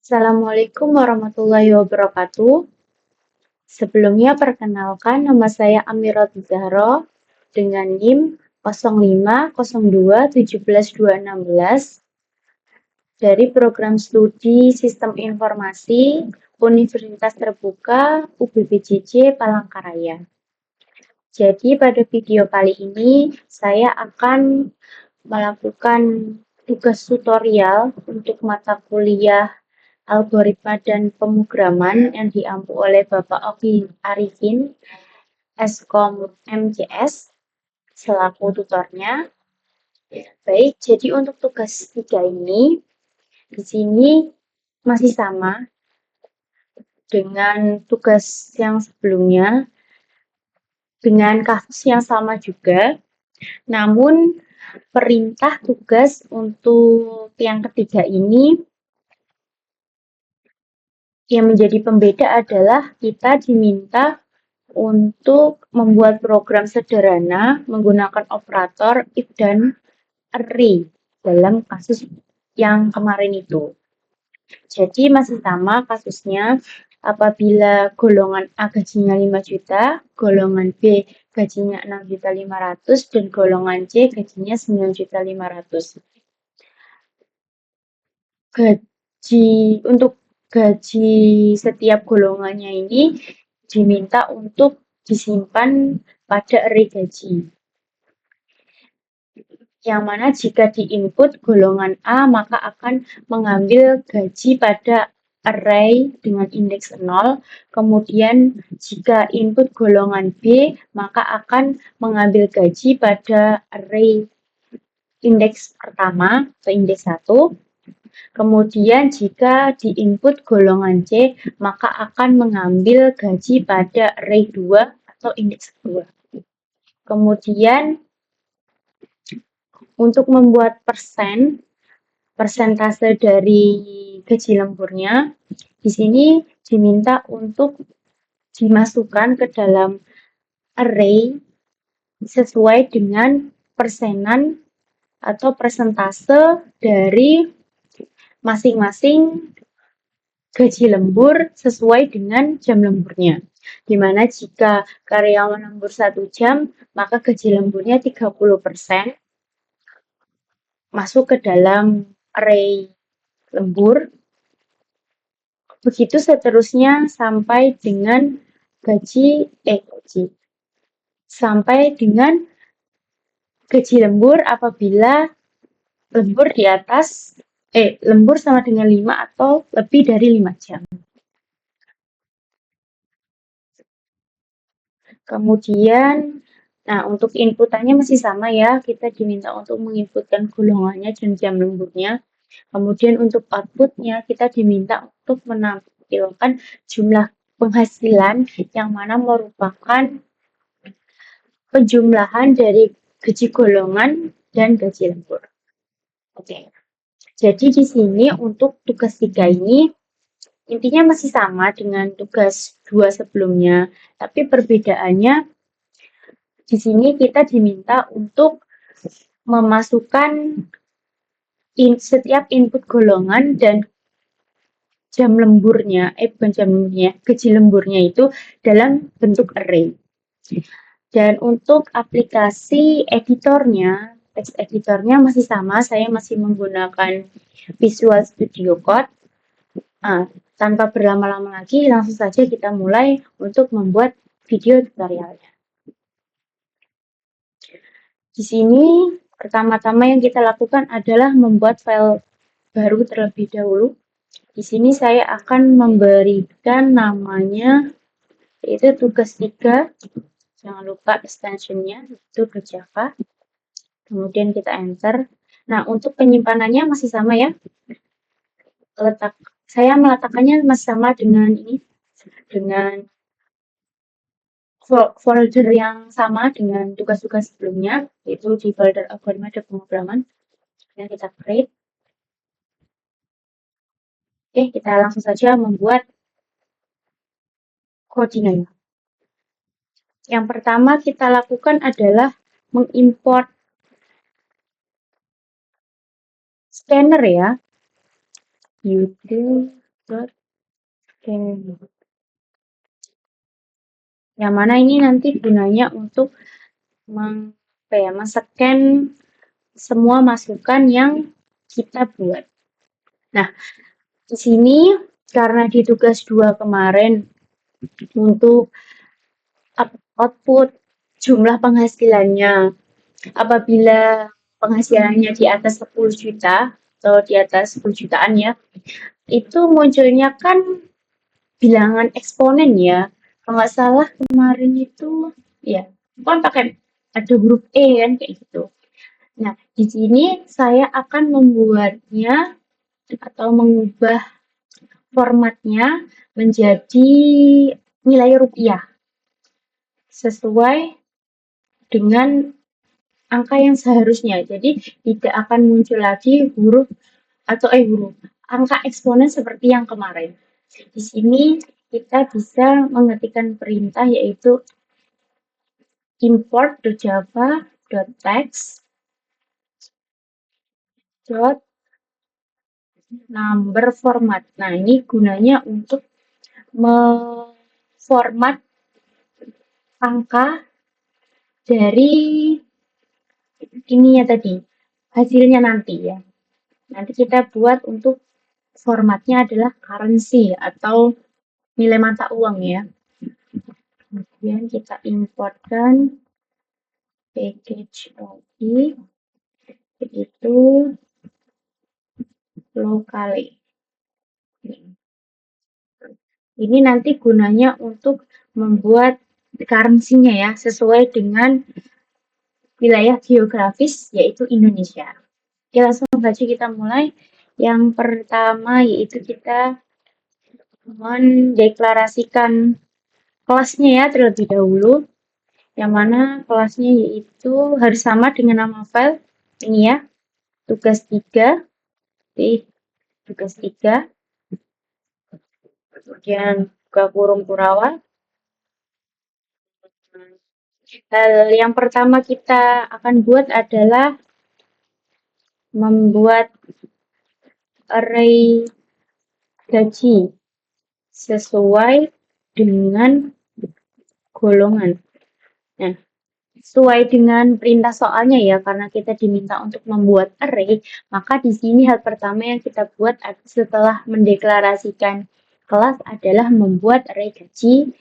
Assalamualaikum warahmatullahi wabarakatuh. Sebelumnya perkenalkan nama saya Amiratul Zahro dengan NIM 0502171216 dari Program Studi Sistem Informasi Universitas Terbuka UBPJJ Palangkaraya. Jadi pada video kali ini saya akan melakukan tugas tutorial untuk mata kuliah Algoritma dan Pemrograman yang diampu oleh Bapak Oki Arifin, Eskom MCS, selaku tutornya. Baik, jadi untuk tugas 3 ini, di sini masih sama dengan tugas yang sebelumnya, dengan kasus yang sama juga, namun perintah tugas untuk yang ketiga ini yang menjadi pembeda adalah kita diminta untuk membuat program sederhana menggunakan operator if dan array dalam kasus yang kemarin itu. Jadi masih sama kasusnya, apabila golongan A gajinya 5 juta, golongan B gajinya 6.500.000 dan golongan C gajinya 9.500.000. Untuk gaji setiap golongannya ini diminta untuk disimpan pada array gaji. Yang mana jika di-input golongan A, maka akan mengambil gaji pada array dengan indeks 0. Kemudian jika input golongan B, maka akan mengambil gaji pada array indeks pertama atau indeks 1. Kemudian jika di-input golongan C, maka akan mengambil gaji pada array 2 atau indeks 2. Kemudian untuk membuat persentase dari gaji lemburnya, di sini diminta untuk dimasukkan ke dalam array sesuai dengan persenan atau persentase dari masing-masing gaji lembur sesuai dengan jam lemburnya. Dimana jika karyawan lembur 1 jam, maka gaji lemburnya 30% masuk ke dalam array lembur. Begitu seterusnya sampai dengan sampai dengan gaji lembur apabila lembur di atas lembur sama dengan 5 atau lebih dari 5 jam. Kemudian, untuk inputannya masih sama ya, kita diminta untuk menginputkan golongannya dan jam lemburnya. Kemudian untuk outputnya, kita diminta untuk menampilkan jumlah penghasilan yang mana merupakan penjumlahan dari gaji golongan dan gaji lembur. Oke. Jadi di sini untuk tugas 3 ini intinya masih sama dengan tugas 2 sebelumnya, tapi perbedaannya di sini kita diminta untuk memasukkan setiap input golongan dan jam lemburnya, gaji lemburnya itu dalam bentuk array. Dan untuk aplikasi editornya, text editornya masih sama, saya masih menggunakan Visual Studio Code. Tanpa berlama-lama lagi, langsung saja kita mulai untuk membuat video tutorialnya. Di sini, pertama-tama yang kita lakukan adalah membuat file baru terlebih dahulu. Di sini saya akan memberikan namanya, yaitu tugas 3. Jangan lupa extensionnya, itu ke Java. Kemudian kita enter. Nah, untuk penyimpanannya masih sama ya. Saya meletakkannya masih sama dengan ini, dengan folder yang sama dengan tugas-tugas sebelumnya, yaitu di folder algoritma dan pemrograman. Dan kita create. Oke, kita langsung saja membuat codingnya. Yang pertama kita lakukan adalah mengimport scanner ya. dot scan. Yang mana ini nanti gunanya untuk men-scan semua masukan yang kita buat. Nah, di sini karena di tugas 2 kemarin untuk output jumlah penghasilannya, apabila penghasilannya di atas 10 juta atau di atas 10 jutaan ya, itu munculnya kan bilangan eksponen ya. Kalau nggak salah kemarin itu ya kan pakai ada huruf E kan kayak gitu. Nah, di sini saya akan membuatnya atau mengubah formatnya menjadi nilai rupiah sesuai dengan angka yang seharusnya. Jadi tidak akan muncul lagi huruf atau huruf angka eksponen seperti yang kemarin. Di sini kita bisa mengetikkan perintah yaitu import.java.text number format. Nah, ini gunanya untuk memformat angka dari ini ya tadi, hasilnya nanti ya. Nanti kita buat untuk formatnya adalah currency atau nilai mata uang ya. Kemudian kita importkan package lagi, itu locally. Ini nanti gunanya untuk membuat currency-nya ya, sesuai dengan wilayah geografis yaitu Indonesia. Oke, langsung saja kita mulai. Yang pertama yaitu kita mendeklarasikan kelasnya ya terlebih dahulu. Yang mana kelasnya yaitu harus sama dengan nama file ini ya. Tugas 3. Tugas 3. Kemudian buka kurung Kurawa. Hal yang pertama kita akan buat adalah membuat array gaji sesuai dengan golongan. Nah, sesuai dengan perintah soalnya ya, karena kita diminta untuk membuat array, maka di sini hal pertama yang kita buat setelah mendeklarasikan kelas adalah membuat array gaji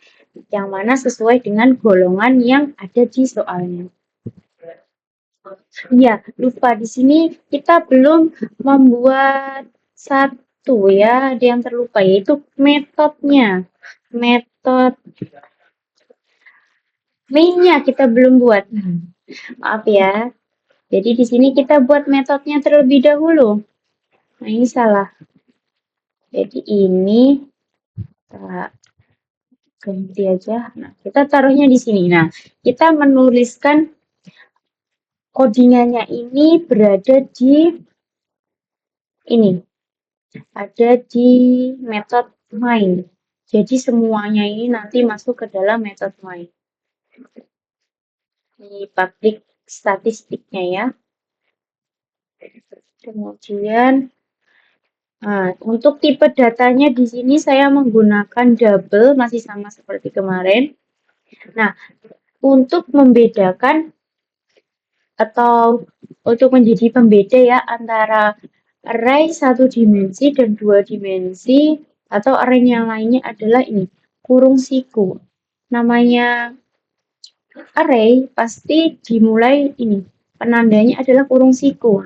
yang mana sesuai dengan golongan yang ada di soalnya. Ya, lupa di sini kita belum membuat satu ya, ada yang terlupa yaitu metodenya. Metode mainnya kita belum buat. Maaf ya. Jadi di sini kita buat metodenya terlebih dahulu. Nah, ini salah. Jadi ini kita ganti aja. Nah, kita taruhnya di sini. Nah, kita menuliskan codingannya ini berada di ini. Ada di method main. Jadi semuanya ini nanti masuk ke dalam method main. Di public statistiknya ya. Kemudian untuk tipe datanya di sini saya menggunakan double, masih sama seperti kemarin. Nah, untuk membedakan atau untuk menjadi pembeda ya antara array 1 dimensi dan 2 dimensi atau array yang lainnya adalah ini, kurung siku. Namanya array pasti dimulai ini, penandanya adalah kurung siku.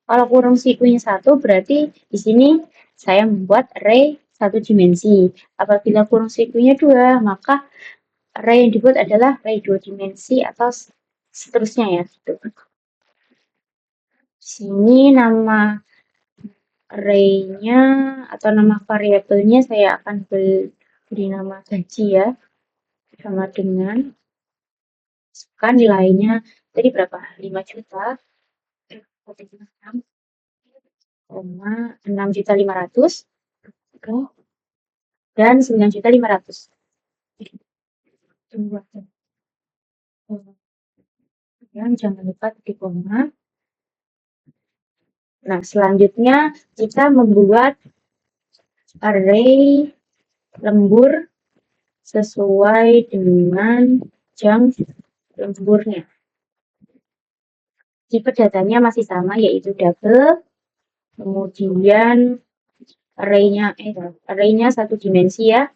Kalau kurung sikunya 1 berarti di sini saya membuat array 1 dimensi. Apabila kurung sikunya 2, maka array yang dibuat adalah array 2 dimensi atau seterusnya ya. Gitu. Di sini nama array-nya atau nama variabelnya saya akan beri nama gaji ya. Sama dengan kan nilainya tadi berapa? 5 juta. 6.500.000 dan 9.500.000. Jangan lupa di koma. Nah, selanjutnya kita membuat array lembur sesuai dengan jam lemburnya. Tipe datanya masih sama, yaitu double. Kemudian array-nya satu dimensi ya.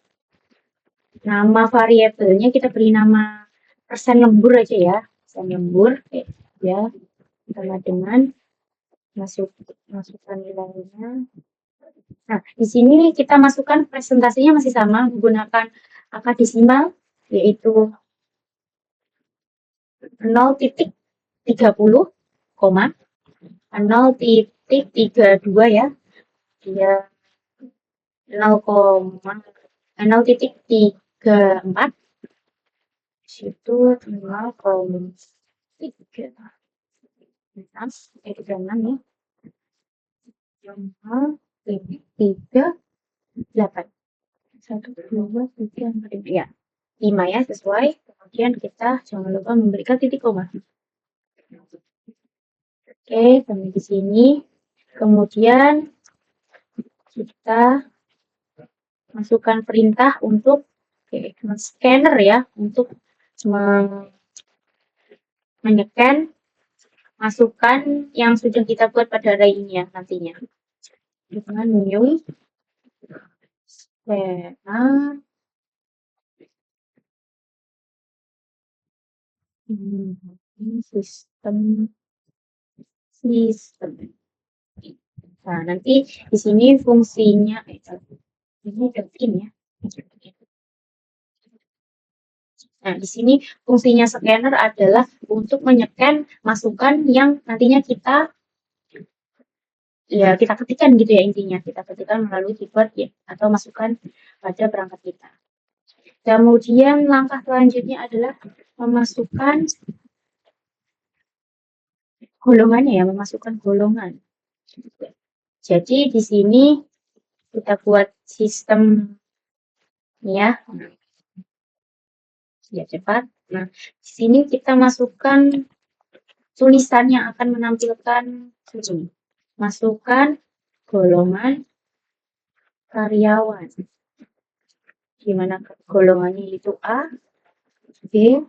Nama variabelnya kita beri nama persen lembur aja ya. Persen lembur ya. Sama dengan masukkan nilainya. Nah, di sini kita masukkan presentasinya masih sama menggunakan angka desimal, yaitu 0.30, 0.32 ya. Dia 0,34, situ 0,36 ya. 0,38. 1, 2, 3, 4, 5 ya. 5 ya, sesuai. Kemudian kita jangan lupa memberikan titik koma. Oke, sampai di sini. Kemudian kita masukkan perintah untuk scanner ya, untuk menyekan masukan yang sudah kita buat pada array ini ya nantinya. Dengan new scanner sistem. Nah, nanti di sini fungsinya ini in ya. Nah, di sini fungsinya scanner adalah untuk menyekan masukan yang nantinya kita ketikkan gitu ya, intinya kita ketikkan melalui keyboard ya, atau masukkan pada perangkat kita. Kemudian langkah selanjutnya adalah memasukkan golongannya ya, memasukkan golongan. Jadi di sini kita buat sistem ya cepat. Nah, di sini kita masukkan tulisan yang akan menampilkan ini. Masukkan golongan karyawan. Gimana golongannya itu A, B,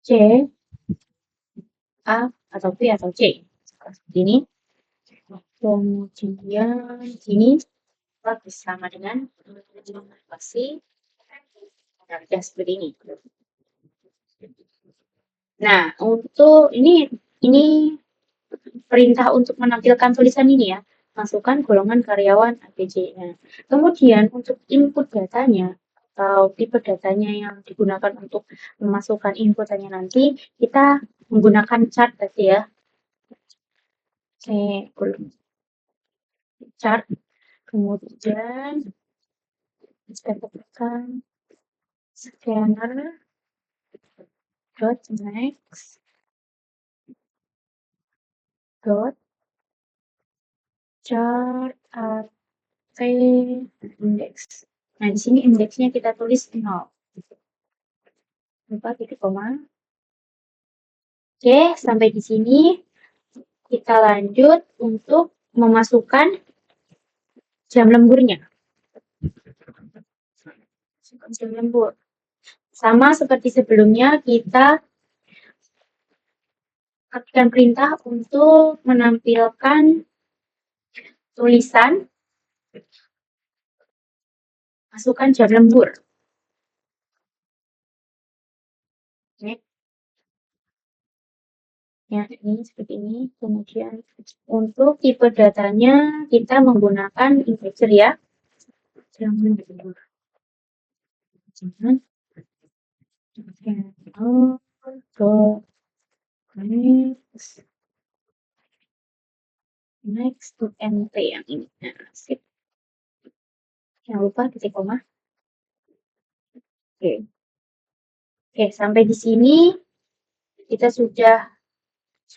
C, A, atau B, atau C. Seperti ini. Kemudian ini bersama dengan pasti ya seperti ini. Nah, untuk ini perintah untuk menampilkan tulisan ini ya. Masukkan golongan karyawan ABC. Nah, kemudian untuk input datanya atau tipe datanya yang digunakan untuk memasukkan inputannya nanti, kita menggunakan chart tadi ya. Chart. Kemudian kita tekan scanner dot next dot chart index. Nah, di sini indeksnya kita tulis 0. Lupa titik koma. Oke, sampai di sini kita lanjut untuk memasukkan jam lemburnya. Jam lembur. Sama seperti sebelumnya, kita ketikkan perintah untuk menampilkan tulisan masukkan jam lembur. Oke. Ya, ini seperti ini. Kemudian untuk tipe datanya kita menggunakan integer ya. Jam lembur. Next to NT yang ini. Nah, sip. Jangan lupa titik koma. Oke. Oke, sampai di sini kita sudah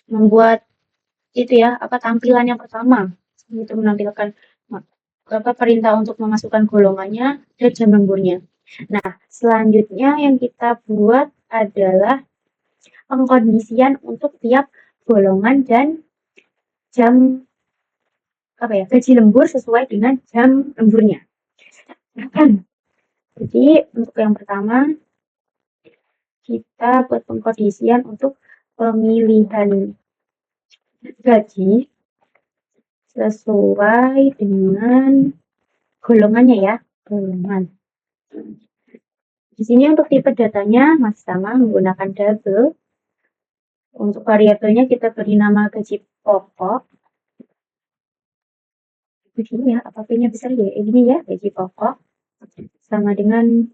membuat itu ya, tampilan yang pertama. Itu menampilkan perintah untuk memasukkan golongannya dan jam lemburnya. Nah, selanjutnya yang kita buat adalah pengkondisian untuk tiap golongan dan jam gaji lembur sesuai dengan jam lemburnya. Jadi untuk yang pertama kita buat pengkondisian untuk pemilihan gaji sesuai dengan golongannya ya, golongan. Di sini untuk tipe datanya masih sama menggunakan double. Untuk variabelnya kita beri nama gaji pokok. Begini ya, apa-apanya besar ya, ini ya, gaji pokok sama dengan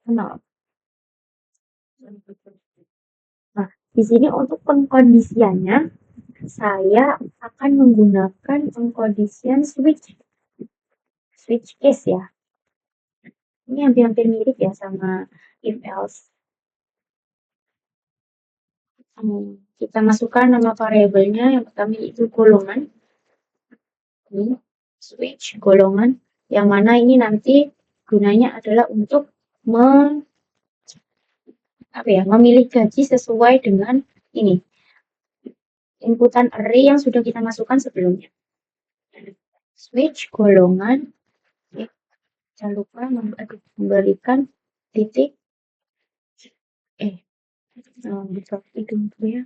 0. Nah, di sini untuk pengkondisiannya saya akan menggunakan pengkondisian switch case ya. Ini hampir-hampir mirip ya sama if else. Kita masukkan nama variabelnya yang pertama itu golongan. Ini switch golongan yang mana ini nanti gunanya adalah untuk memilih gaji sesuai dengan ini inputan array yang sudah kita masukkan sebelumnya. Switch golongan, jangan lupa memberikan titik buka itu ya.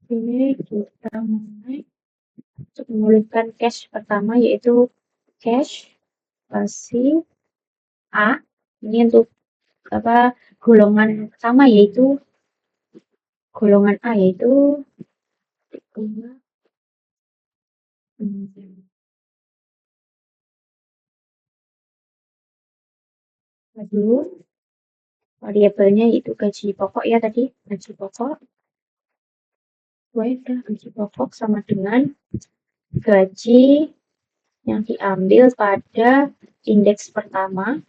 Ini kita mulai untuk menuliskan cache pertama yaitu cache pasti A. Ini untuk golongan pertama yaitu golongan A yaitu dulu variabelnya itu gaji pokok ya tadi, gaji pokok. Gaji pokok sama dengan gaji yang diambil pada indeks pertama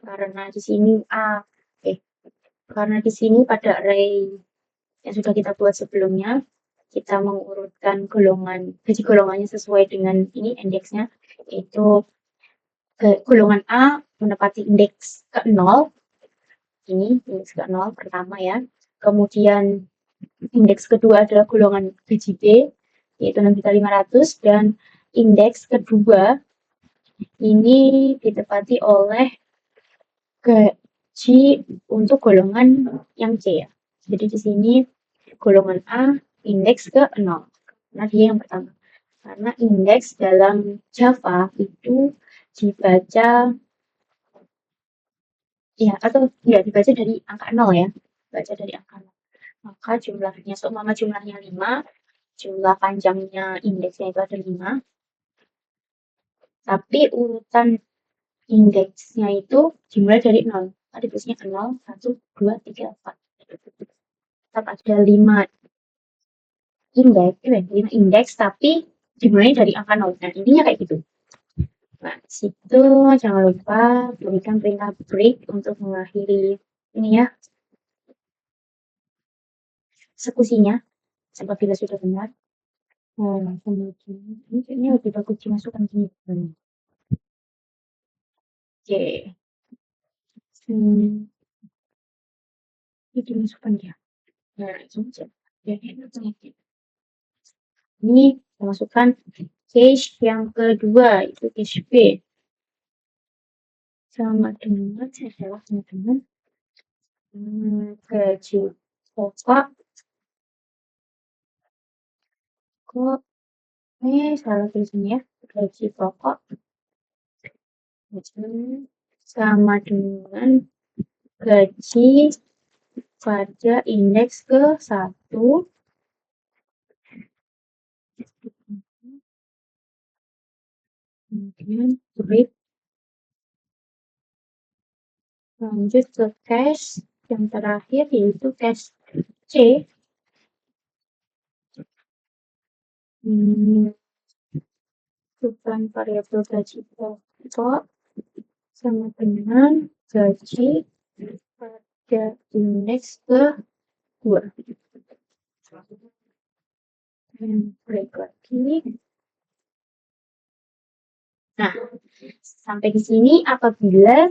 karena di sini karena di sini pada array yang sudah kita buat sebelumnya kita mengurutkan gaji golongannya sesuai dengan ini indeksnya, yaitu golongan A menepati indeks ke-0. Ini indeks ke-0 pertama ya. Kemudian indeks kedua adalah golongan gaji B yaitu 6.500.000 dan indeks kedua ini ditepati oleh gaji untuk golongan yang C ya. Jadi di sini golongan A indeks ke-0. Nah, dia yang pertama. Karena indeks dalam Java itu dibaca dibaca dari angka 0 ya. Baca dari angka 0. Maka jumlahnya seumpama jumlahnya 5, jumlah panjangnya indeksnya itu ada 5. Tapi urutan indeksnya itu dimulai dari 0. Tadi tulisnya 0, 1, 2, 3, 4. Tetap ada 5 indeks tapi dimulai dari angka 0. Nah, intinya kayak gitu. Nah, situ jangan lupa berikan perintah break untuk mengakhiri ini ya eksekusinya apabila sudah benar. Kemudian ini kayaknya lebih bagus dimasukkan sini. Oke. Ini dimasukkan ya. Nah, ini masukkan cache yang kedua itu cache B sama dengan gaji pokok ini salah tulisnya ya, gaji pokok sama dengan gaji pada indeks ke-1 kemudian break lanjut ke cache yang terakhir yaitu cache C. Bukan variabel gaji pokok sama dengan gaji pada indeks ke-2. Break lagi. Nah, sampai di sini apabila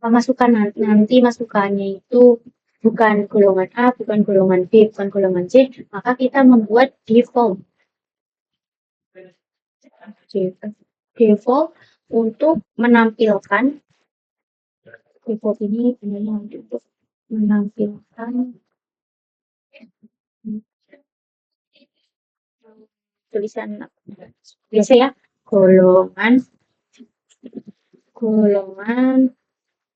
nanti masukannya itu bukan golongan A, bukan golongan B, bukan golongan C, maka kita membuat default. Default untuk menampilkan default ini gunanya untuk menampilkan tulisan biasa ya, golongan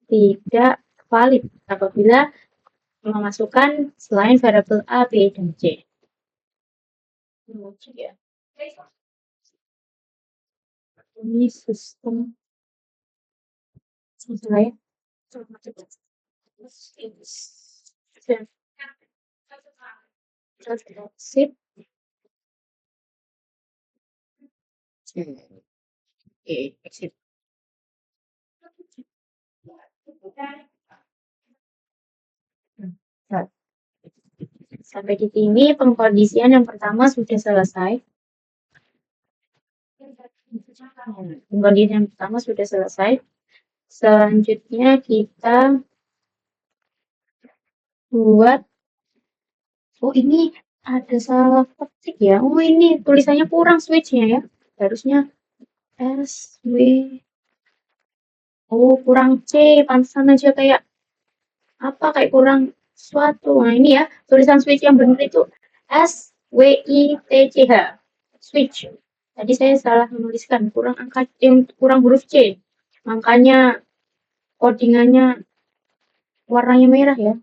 tidak valid apabila memasukkan selain variabel A, B, dan C. Kemudian ini sistem sesuai sip. Exit. Sampai di sini pengkondisian yang pertama sudah selesai. Pengkondisian yang pertama sudah selesai. Selanjutnya kita buat, oh ini ada salah ketik ya. Oh ini tulisannya kurang switch-nya ya. Harusnya S, W. Oh kurang C, pantesan aja kayak apa, kayak kurang suatu. Nah ini ya, tulisan switch yang benar itu S, W, I, T, C, H. Switch. Tadi saya salah menuliskan, kurang huruf C. Makanya codingannya warnanya merah ya.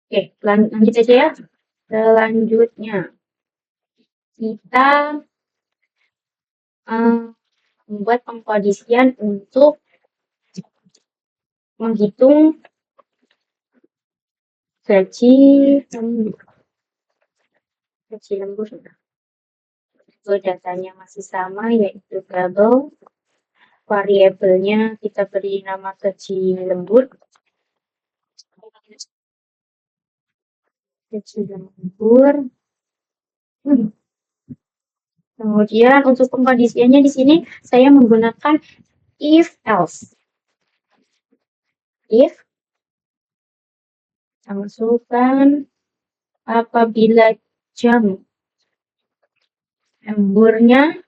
Oke, lanjut aja ya. Selanjutnya kita membuat pengkondisian untuk menghitung gaji lembur. Datanya masih sama, yaitu double. Variabelnya kita beri nama gaji lembur. Kemudian untuk pengkondisiannya di sini saya menggunakan if else. If masukkan apabila jam lemburnya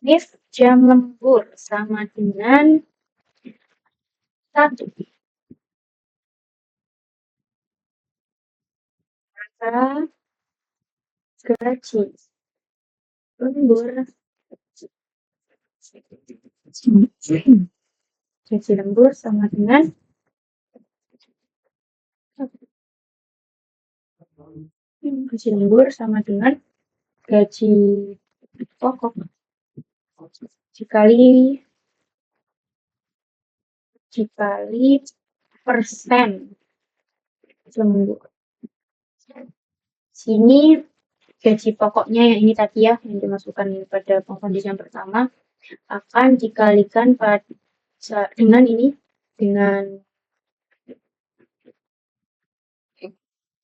if jam lembur sama dengan 1, maka gaji lembur sama dengan gaji lembur sama dengan gaji pokok dikali persen lembur. Sini gaji pokoknya yang ini tadi ya, yang dimasukkan pada pengkondisian pertama, akan dikalikan dengan ini,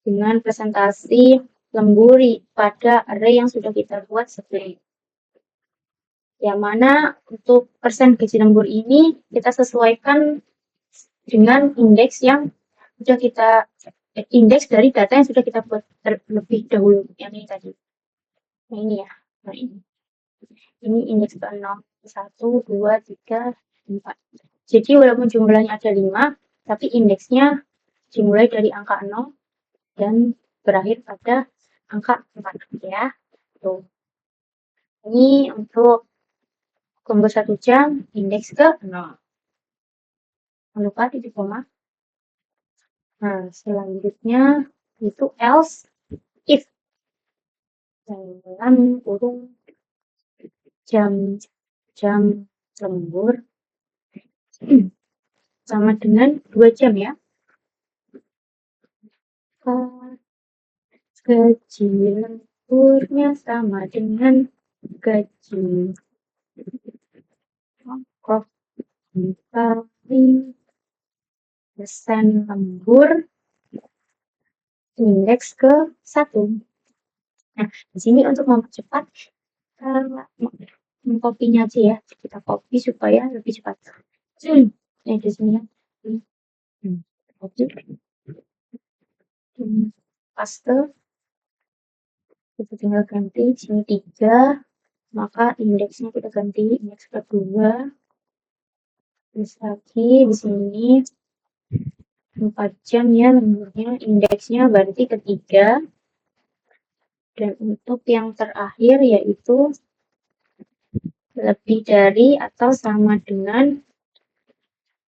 dengan presentasi lembur pada array yang sudah kita buat sebelumnya. Yang mana untuk persen gaji lembur ini kita sesuaikan dengan indeks yang sudah kita indeks dari data yang sudah kita buat terlebih dahulu, yang ini tadi. Nah ini ya, nah ini indeks ke 0, 1, 2, 3, 4. Jadi walaupun jumlahnya ada 5, tapi indeksnya dimulai dari angka 0 dan berakhir pada angka 4 ya. Tuh. Ini untuk lembur 1 jam, indeks ke 0. Jangan lupa titik koma. Nah, selanjutnya itu else if dalam kurung jam lembur sama dengan 2 jam ya. Gaji lemburnya sama dengan gaji pokok dikali persen lembur indeks ke-1. Nah, di sini untuk mempercepat, mengkopinya aja ya. Kita copy supaya lebih cepat. Nah, di sini ya. Copy. Paste. Kita tinggal ganti sini 3. Maka indeksnya kita ganti indeks kedua. Terus lagi di sini 4 jam ya lemburnya, indeksnya berarti ketiga. Dan untuk yang terakhir yaitu lebih dari atau sama dengan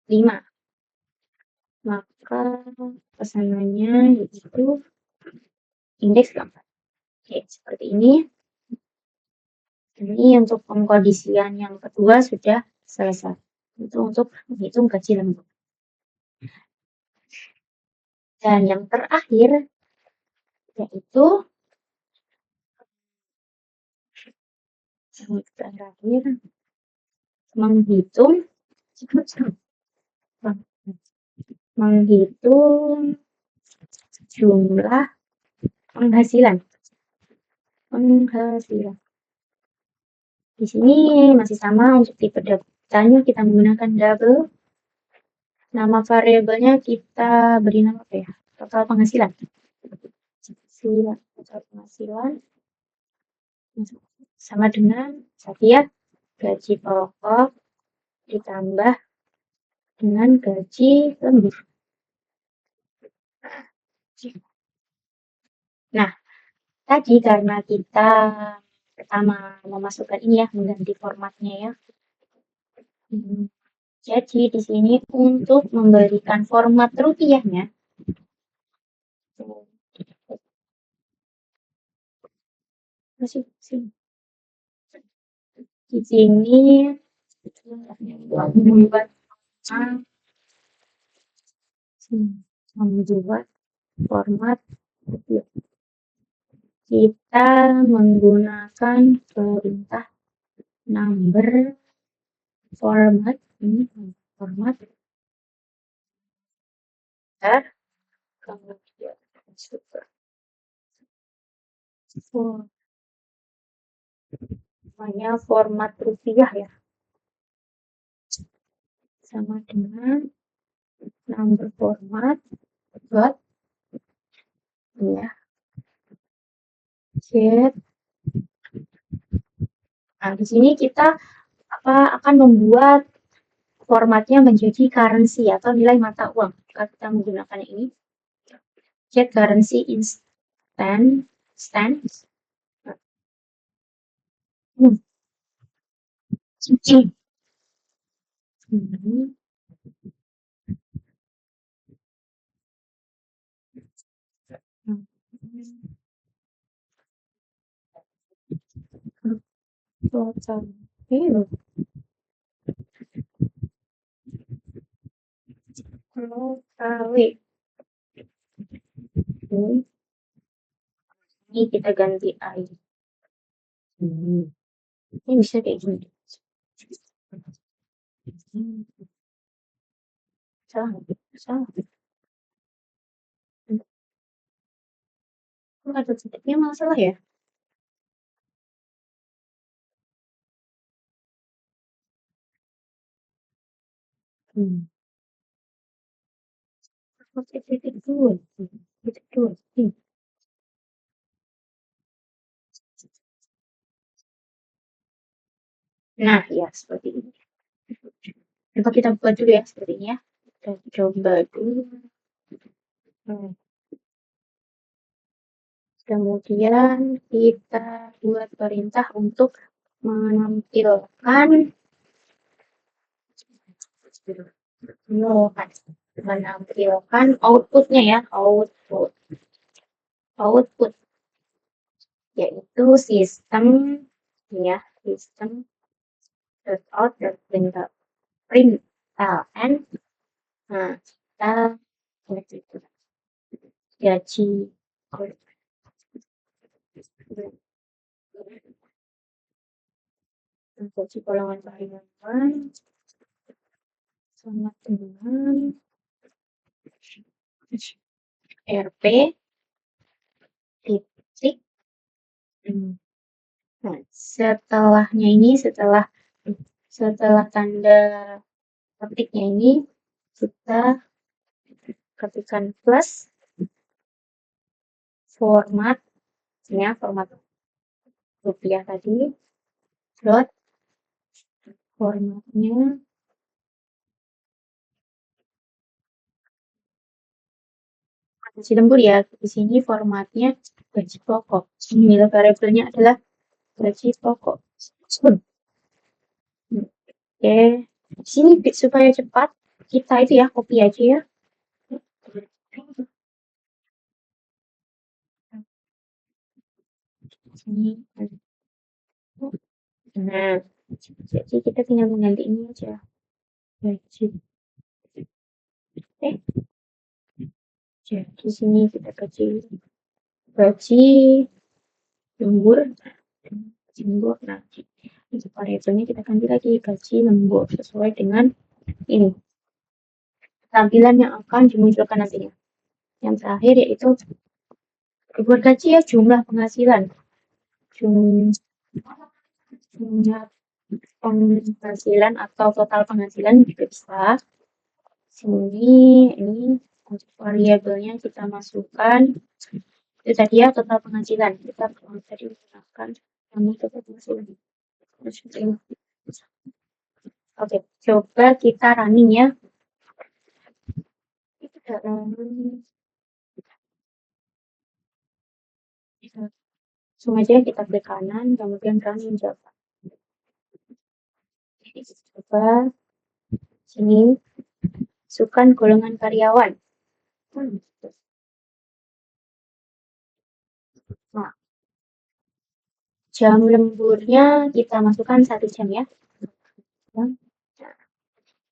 5. Maka pesanannya yaitu indeks keempat. Oke, seperti ini. Ini untuk pengkondisian yang kedua sudah selesai. Itu untuk menghitung gaji lembur. Dan yang terakhir yaitu menghitung jumlah penghasilan. Di sini masih sama untuk tipe datanya kita menggunakan double. Nama variabelnya kita beri nama apa ya? Total penghasilan. Total penghasilan sama dengan setiap gaji pokok ditambah dengan gaji lembur. Nah, tadi karena kita pertama memasukkan ini ya, mengganti formatnya ya. Jadi di sini untuk memberikan format rupiahnya, di sini membuat format rupiah. Kita menggunakan perintah number format ini format kemudian super namanya format rupiah ya, sama dengan number format dot ya get. Nah, di sini kita akan membuat formatnya menjadi currency atau nilai mata uang. Jika kita menggunakan ini, get currency instant. Total ini kita ganti I. Ini bisa kayak gini. Salah. Kok ada titiknya masalah ya? Titik dua. Nah, ya seperti ini. Coba kita buat dulu ya seperti ini ya. Kita coba dulu. Kemudian kita buat perintah untuk menampilkan outputnya ya, output yaitu sistem ya, sistem out println. Nah, kita gaji golongan karyawan sama dengan RP Tik. Nah, setelahnya ini, setelah tanda ketiknya ini, kita ketikkan plus format rupiah tadi, dot formatnya gaji lembur ya. Di sini formatnya gaji pokok. Nilai variabelnya adalah gaji pokok. Oke, di sini supaya cepat kita itu ya copy aja ya. Sini. Nah, jadi kita tinggal mengganti ini aja. Gaji. Jadi sini kita gaji lembur. Nah, untuk variabelnya kita ganti lagi gaji lembur sesuai dengan ini tampilan yang akan dimunculkan nantinya. Yang terakhir yaitu buat gaji ya jumlah penghasilan. Jumlah penghasilan atau total penghasilan juga bisa. Sini ini untuk variabelnya kita masukkan itu tadi ya total penghasilan. Kita tadi menggunakan nama total penghasilan. Oke, coba kita running ya. Langsung aja kita klik kanan, kemudian running Java. Coba sini masukkan golongan karyawan. Nah, jam lemburnya kita masukkan 1 jam ya.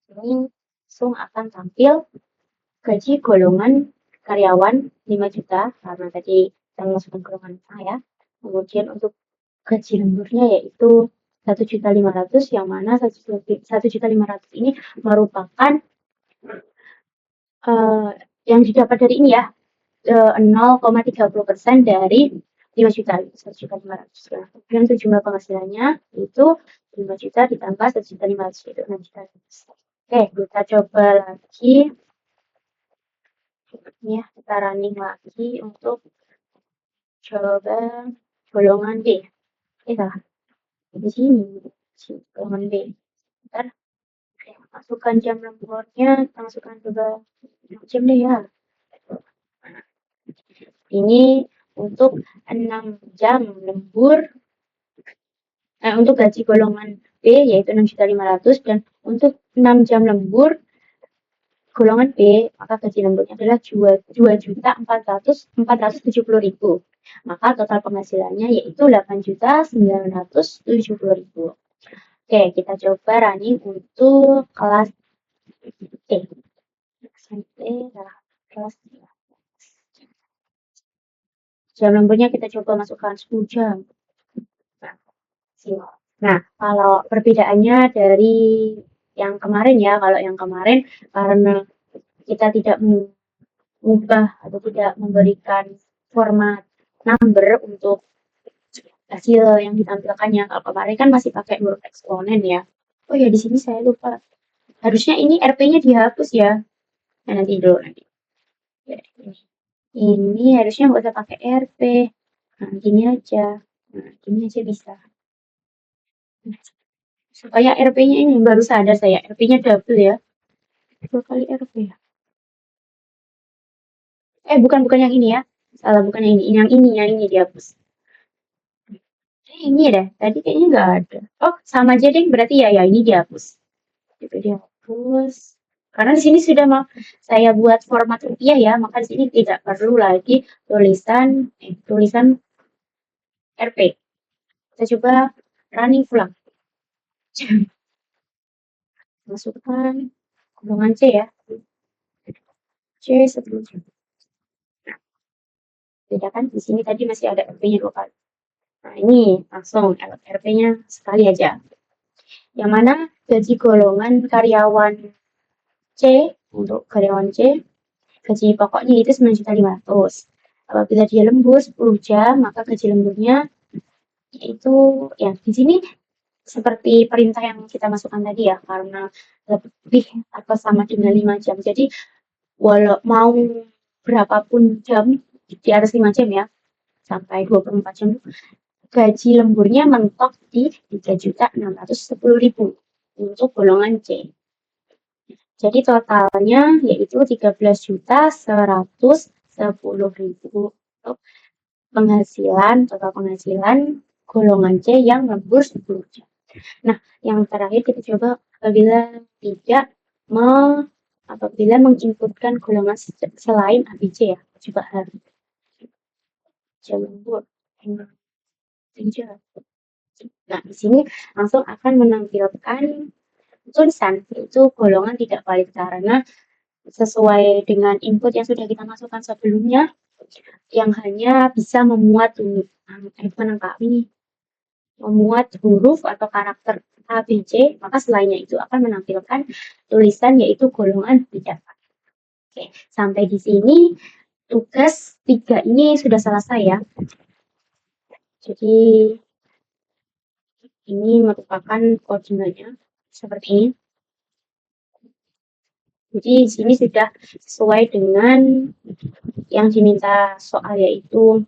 Ini langsung akan tampil gaji golongan karyawan 5 juta karena tadi kita masukkan golongan A ya. Kemudian untuk gaji lemburnya yaitu 1.500.000 yang mana 1.500.000 ini merupakan yang didapat dari ini ya 0,30% dari 5 juta 1.500.000. Kemudian sejumlah penghasilannya itu 5 juta ditambah 1.500.000 itu 6 juta. Oke, kita coba lagi ya, kita running lagi untuk coba golongan B. Salah. Di sini golongan B. Bentar. Masukkan jam lemburnya, kita masukkan coba jam deh ya. Ini untuk 6 jam lembur untuk gaji golongan B yaitu 6.500.000 dan untuk 6 jam lembur golongan B maka gaji lemburnya adalah 2.470.000. Maka total penghasilannya yaitu 8.970.000. Oke, kita coba running untuk kelas E. Kelas E. Jam lemburnya kita coba masukkan 10 jam. Nah, kalau perbedaannya dari yang kemarin ya, kalau yang kemarin karena kita tidak mengubah atau tidak memberikan format number untuk hasil yang ditampilkannya. Kalau kemarin kan masih pakai huruf eksponen ya. Oh ya, di sini saya lupa. Harusnya ini RP-nya dihapus ya. Nah, nanti dulu nanti. Ini harusnya nggak usah pakai RP. Nah, gini aja. Nah, gini aja bisa. Supaya RP-nya ini baru sadar saya. RP-nya double ya. 2 kali RP ya. Bukan yang ini ya. Salah, bukan yang ini. Yang ini dihapus. Ini deh. Tadi kayaknya nggak ada. Oh, sama aja deh. Berarti ya ini dihapus. Itu dihapus. Karena di sini sudah mau saya buat format rupiah ya, maka di sini tidak perlu lagi tulisan RP. Kita coba running pulang. Masukkan golongan C ya. C 10 jam. Beda kan? Di sini tadi masih ada RP-nya 2 kali. Nah, ini langsung RP-nya sekali aja. Yang mana gaji golongan karyawan C, untuk karyawan C, gaji pokoknya itu 9.500.000. Apabila dia lembur 10 jam, maka gaji lemburnya yaitu ya di sini seperti perintah yang kita masukkan tadi ya, karena lebih atau sama dengan 5 jam. Jadi walau mau berapapun jam di atas 5 jam ya, sampai 24 jam, gaji lemburnya mentok di 3.610.000 untuk golongan C. Jadi totalnya yaitu 13.110.000 untuk total penghasilan golongan C yang lembur 10 jam. Nah, yang terakhir kita coba apabila menginputkan golongan selain ABC ya. Coba jam lembur. Nah, di sini langsung akan menampilkan tulisan yaitu golongan tidak valid karena sesuai dengan input yang sudah kita masukkan sebelumnya yang hanya bisa memuat huruf atau karakter A, B, C, maka selainnya itu akan menampilkan tulisan yaitu golongan tidak valid. Oke, sampai di sini tugas 3 ini sudah selesai ya. Jadi ini merupakan koordinatnya seperti ini. Jadi di sini sudah sesuai dengan yang diminta soal yaitu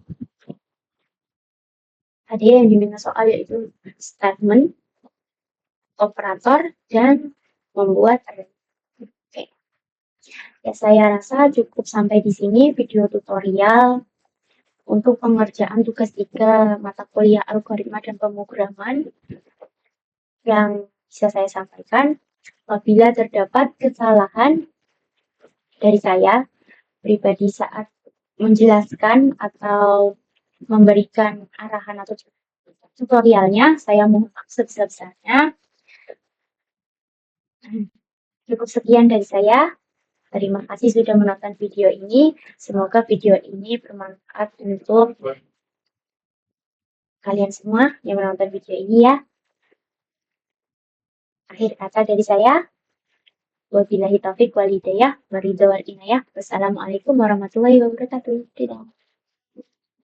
statement, operator, dan membuat array. Oke. Ya, saya rasa cukup sampai di sini video tutorial untuk pengerjaan tugas 3 mata kuliah algoritma dan pemrograman yang bisa saya sampaikan. Apabila terdapat kesalahan dari saya pribadi saat menjelaskan atau memberikan arahan atau tutorialnya, saya mohon maaf sebesar-besarnya. Cukup sekian dari saya. Terima kasih sudah menonton video ini. Semoga video ini bermanfaat untuk kalian semua yang menonton video ini ya. Akhir kata dari saya, wabillahi taufiq wal hidayah, waridho wal inayah. Wassalamualaikum warahmatullahi wabarakatuh. Dadah.